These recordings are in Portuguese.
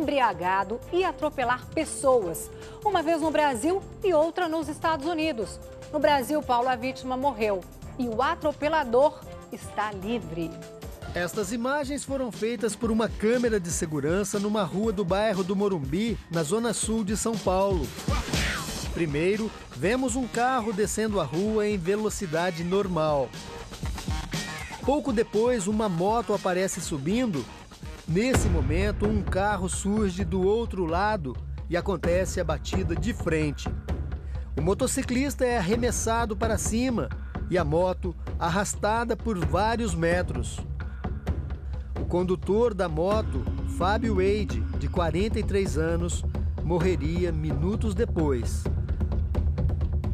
embriagado e atropelar pessoas. Uma vez no Brasil e outra nos Estados Unidos. No Brasil, Paulo, a vítima morreu e o atropelador está livre. Estas imagens foram feitas por uma câmera de segurança numa rua do bairro do Morumbi, na zona sul de São Paulo. Primeiro, vemos um carro descendo a rua em velocidade normal. Pouco depois, uma moto aparece subindo. Nesse momento, um carro surge do outro lado e acontece a batida de frente. O motociclista é arremessado para cima e a moto arrastada por vários metros. O condutor da moto, Fábio Wade, de 43 anos, morreria minutos depois.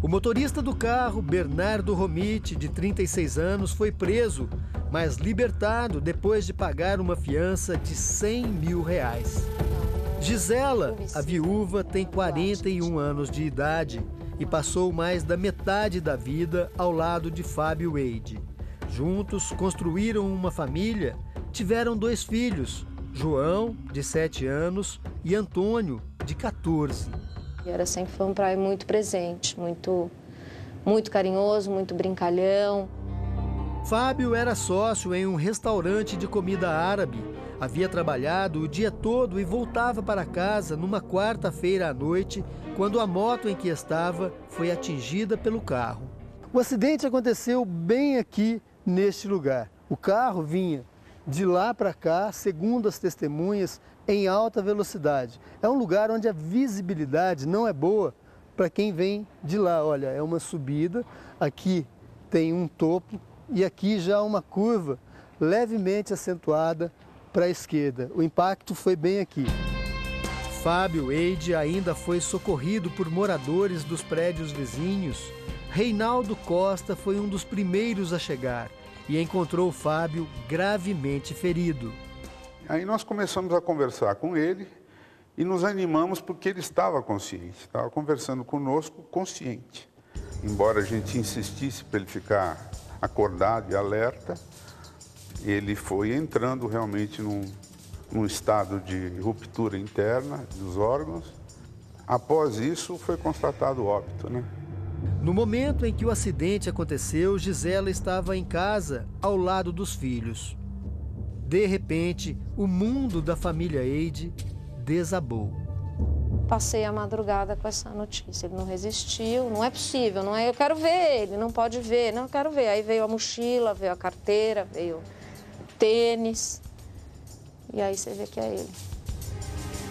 O motorista do carro, Bernardo Romiti, de 36 anos, foi preso, mas libertado depois de pagar uma fiança de R$100 mil. Gisela, a viúva, tem 41 anos de idade e passou mais da metade da vida ao lado de Fábio Wade. Juntos, construíram uma família, tiveram 2 filhos, João, de 7 anos, e Antônio, de 14. Era sempre foi um pai muito presente, muito carinhoso, muito brincalhão. Fábio era sócio em um restaurante de comida árabe. Havia trabalhado o dia todo e voltava para casa numa quarta-feira à noite, quando a moto em que estava foi atingida pelo carro. O acidente aconteceu bem aqui, neste lugar. O carro vinha de lá para cá, segundo as testemunhas, em alta velocidade. É um lugar onde a visibilidade não é boa para quem vem de lá. Olha, é uma subida, aqui tem um topo e aqui já uma curva levemente acentuada para a esquerda. O impacto foi bem aqui. Fábio Wade ainda foi socorrido por moradores dos prédios vizinhos. Reinaldo Costa foi um dos primeiros a chegar e encontrou o Fábio gravemente ferido. Aí nós começamos a conversar com ele e nos animamos porque ele estava consciente, estava conversando conosco consciente. Embora a gente insistisse para ele ficar acordado e alerta, ele foi entrando realmente num estado de ruptura interna dos órgãos. Após isso, foi constatado o óbito, né? No momento em que o acidente aconteceu, Gisela estava em casa, ao lado dos filhos. De repente, o mundo da família Wade desabou. Passei a madrugada com essa notícia. Ele não resistiu, não é possível, não é, eu quero ver ele, não pode ver, não, eu quero ver. Aí veio a mochila, veio a carteira, veio o tênis, e aí você vê que é ele.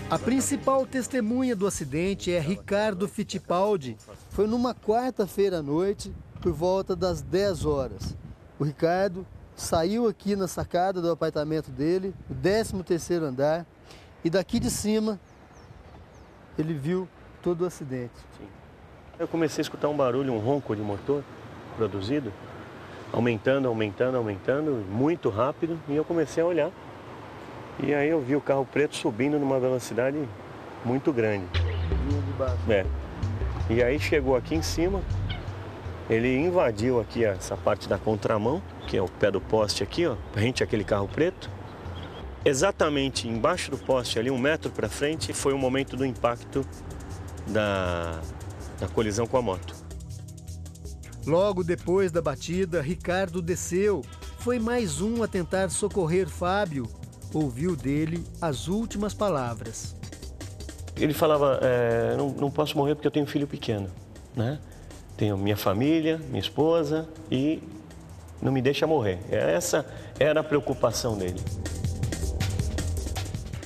A principal testemunha do acidente é Ricardo Fittipaldi. Foi numa quarta-feira à noite, por volta das 10 horas. O Ricardo saiu aqui na sacada do apartamento dele, o 13º andar, e daqui de cima ele viu todo o acidente. Sim. Eu comecei a escutar um barulho, um ronco de motor produzido, aumentando, muito rápido, e eu comecei a olhar. E aí eu vi o carro preto subindo numa velocidade muito grande. Vinha de baixo. É. E aí chegou aqui em cima, ele invadiu aqui essa parte da contramão, que é o pé do poste aqui, ó, rente àquele carro preto. Exatamente embaixo do poste, ali 1 metro para frente, foi o momento do impacto da colisão com a moto. Logo depois da batida, Ricardo desceu. Foi mais um a tentar socorrer Fábio. Ouviu dele as últimas palavras. Ele falava, não posso morrer porque eu tenho um filho pequeno, né? Tenho minha família, minha esposa e não me deixa morrer. Essa era a preocupação dele.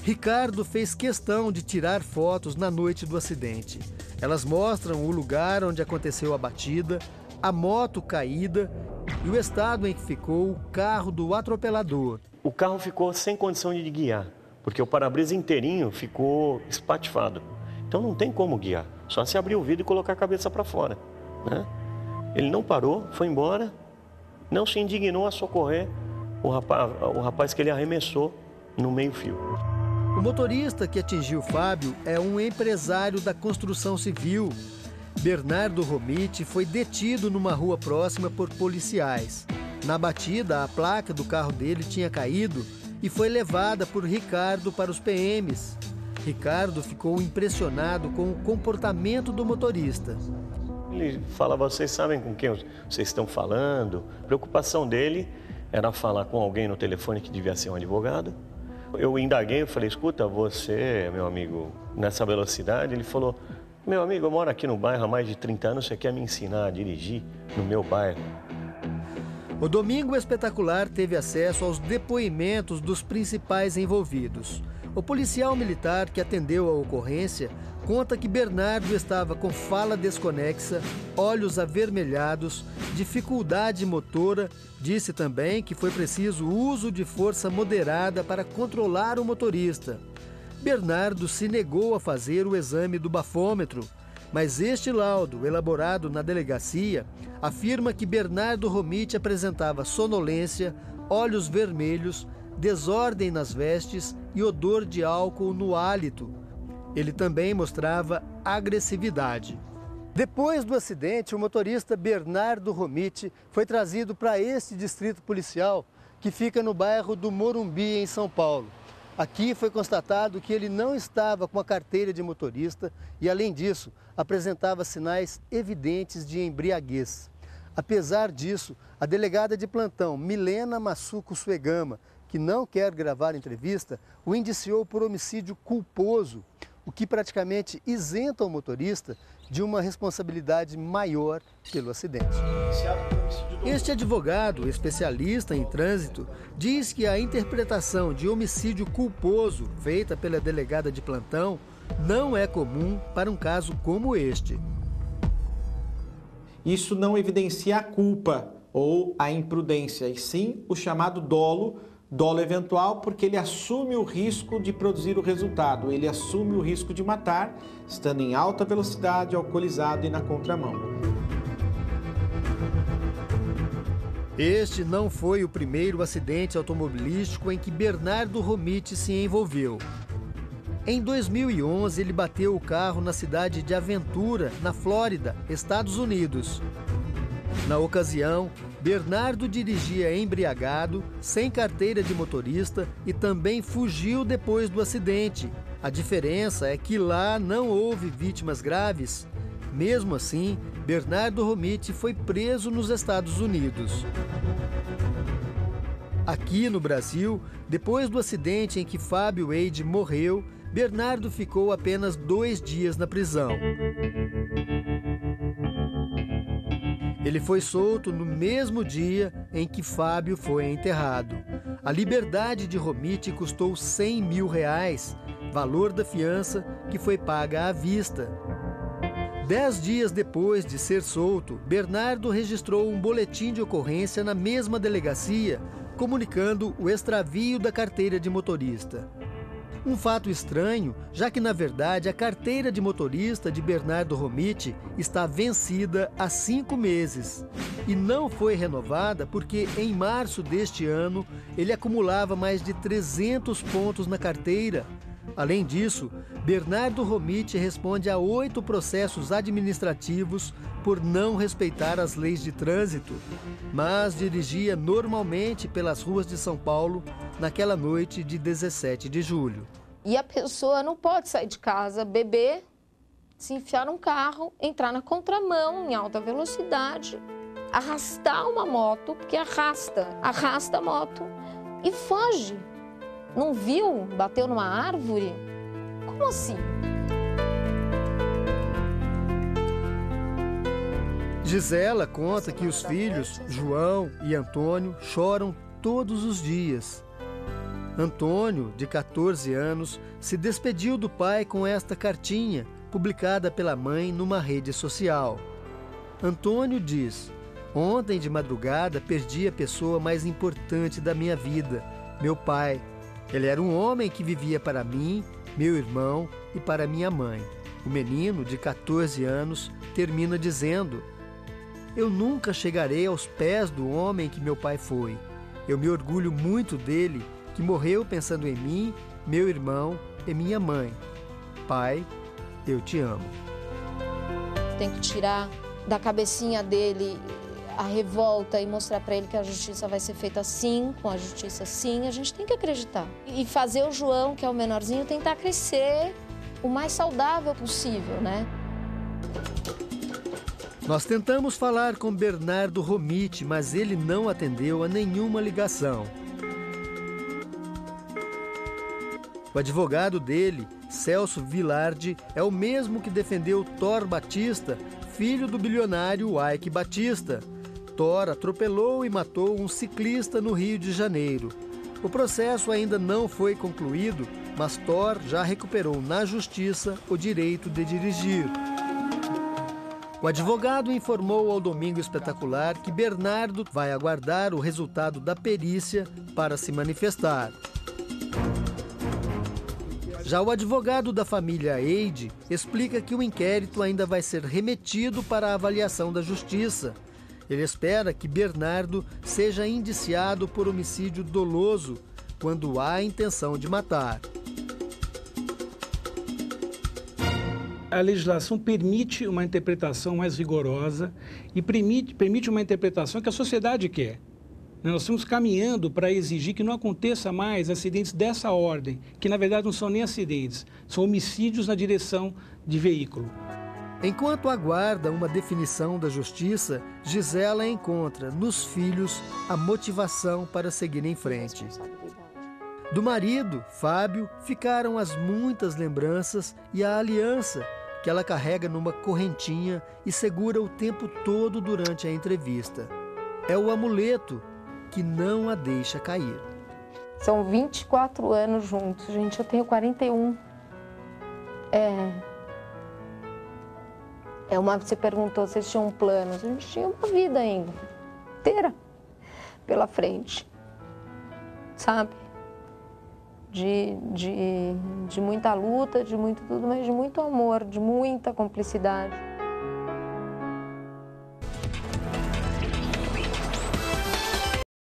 Ricardo fez questão de tirar fotos na noite do acidente. Elas mostram o lugar onde aconteceu a batida, a moto caída e o estado em que ficou o carro do atropelador. O carro ficou sem condição de guiar, porque o para-brisa inteirinho ficou espatifado. Então não tem como guiar, só se abrir o vidro e colocar a cabeça para fora, né? Ele não parou, foi embora, não se indignou a socorrer o rapaz que ele arremessou no meio-fio. O motorista que atingiu Fábio é um empresário da construção civil. Bernardo Romiti foi detido numa rua próxima por policiais. Na batida, a placa do carro dele tinha caído e foi levada por Ricardo para os PMs. Ricardo ficou impressionado com o comportamento do motorista. Ele fala, vocês sabem com quem vocês estão falando? A preocupação dele era falar com alguém no telefone que devia ser um advogado. Eu indaguei, eu falei, escuta, você, meu amigo, nessa velocidade? Ele falou, meu amigo, eu moro aqui no bairro há mais de 30 anos, você quer me ensinar a dirigir no meu bairro? O Domingo Espetacular teve acesso aos depoimentos dos principais envolvidos. O policial militar que atendeu a ocorrência conta que Bernardo estava com fala desconexa, olhos avermelhados, dificuldade motora. Disse também que foi preciso uso de força moderada para controlar o motorista. Bernardo se negou a fazer o exame do bafômetro, mas este laudo, elaborado na delegacia, afirma que Bernardo Romiti apresentava sonolência, olhos vermelhos, desordem nas vestes e odor de álcool no hálito. Ele também mostrava agressividade. Depois do acidente, o motorista Bernardo Romiti foi trazido para este distrito policial, que fica no bairro do Morumbi, em São Paulo. Aqui foi constatado que ele não estava com a carteira de motorista e, além disso, apresentava sinais evidentes de embriaguez. Apesar disso, a delegada de plantão Milena Massuco Suegama, que não quer gravar entrevista, o indiciou por homicídio culposo, o que praticamente isenta o motorista de uma responsabilidade maior pelo acidente. Este advogado, especialista em trânsito, diz que a interpretação de homicídio culposo feita pela delegada de plantão não é comum para um caso como este. Isso não evidencia a culpa ou a imprudência, e sim o chamado dolo eventual, porque ele assume o risco de produzir o resultado, ele assume o risco de matar, estando em alta velocidade, alcoolizado e na contramão. Este não foi o primeiro acidente automobilístico em que Bernardo Romiti se envolveu. Em 2011, ele bateu o carro na cidade de Aventura, na Flórida, Estados Unidos. Na ocasião, Bernardo dirigia embriagado, sem carteira de motorista e também fugiu depois do acidente. A diferença é que lá não houve vítimas graves. Mesmo assim, Bernardo Romiti foi preso nos Estados Unidos. Aqui no Brasil, depois do acidente em que Fábio Wade morreu, Bernardo ficou apenas 2 dias na prisão. Ele foi solto no mesmo dia em que Fábio foi enterrado. A liberdade de Romiti custou R$100 mil, valor da fiança que foi paga à vista. 10 dias depois de ser solto, Bernardo registrou um boletim de ocorrência na mesma delegacia, comunicando o extravio da carteira de motorista. Um fato estranho, já que, na verdade, a carteira de motorista de Bernardo Romiti está vencida há 5 meses e não foi renovada porque, em março deste ano, ele acumulava mais de 300 pontos na carteira. Além disso, Bernardo Romiti responde a 8 processos administrativos por não respeitar as leis de trânsito, mas dirigia normalmente pelas ruas de São Paulo naquela noite de 17 de julho. E a pessoa não pode sair de casa, beber, se enfiar num carro, entrar na contramão em alta velocidade, arrastar uma moto, porque arrasta a moto e foge. Não viu? Bateu numa árvore? Como assim? Gisela conta que os filhos, João e Antônio, choram todos os dias. Antônio, de 14 anos, se despediu do pai com esta cartinha, publicada pela mãe numa rede social. Antônio diz: ontem de madrugada perdi a pessoa mais importante da minha vida, meu pai. Ele era um homem que vivia para mim, meu irmão e para minha mãe. O menino, de 14 anos, termina dizendo: eu nunca chegarei aos pés do homem que meu pai foi. Eu me orgulho muito dele, que morreu pensando em mim, meu irmão e minha mãe. Pai, eu te amo. Tem que tirar da cabecinha dele a revolta e mostrar para ele que a justiça vai ser feita assim, com a justiça sim, a gente tem que acreditar. E fazer o João, que é o menorzinho, tentar crescer o mais saudável possível, né? Nós tentamos falar com Bernardo Romiti, mas ele não atendeu a nenhuma ligação. O advogado dele, Celso Vilardi, é o mesmo que defendeu Thor Batista, filho do bilionário Ike Batista. Thor atropelou e matou um ciclista no Rio de Janeiro. O processo ainda não foi concluído, mas Thor já recuperou na justiça o direito de dirigir. O advogado informou ao Domingo Espetacular que Bernardo vai aguardar o resultado da perícia para se manifestar. Já o advogado da família Eide explica que o inquérito ainda vai ser remetido para a avaliação da justiça. Ele espera que Bernardo seja indiciado por homicídio doloso quando há intenção de matar. A legislação permite uma interpretação mais rigorosa e permite uma interpretação que a sociedade quer. Nós estamos caminhando para exigir que não aconteça mais acidentes dessa ordem, que na verdade não são nem acidentes, são homicídios na direção de veículo. Enquanto aguarda uma definição da justiça, Gisela encontra nos filhos a motivação para seguir em frente. Do marido, Fábio, ficaram as muitas lembranças e a aliança que ela carrega numa correntinha e segura o tempo todo durante a entrevista. É o amuleto que não a deixa cair. São 24 anos juntos, gente, eu tenho 41. Você perguntou se eles tinham planos, a gente tinha uma vida ainda, inteira, pela frente, sabe? De muita luta, de muito tudo, mas de muito amor, de muita cumplicidade.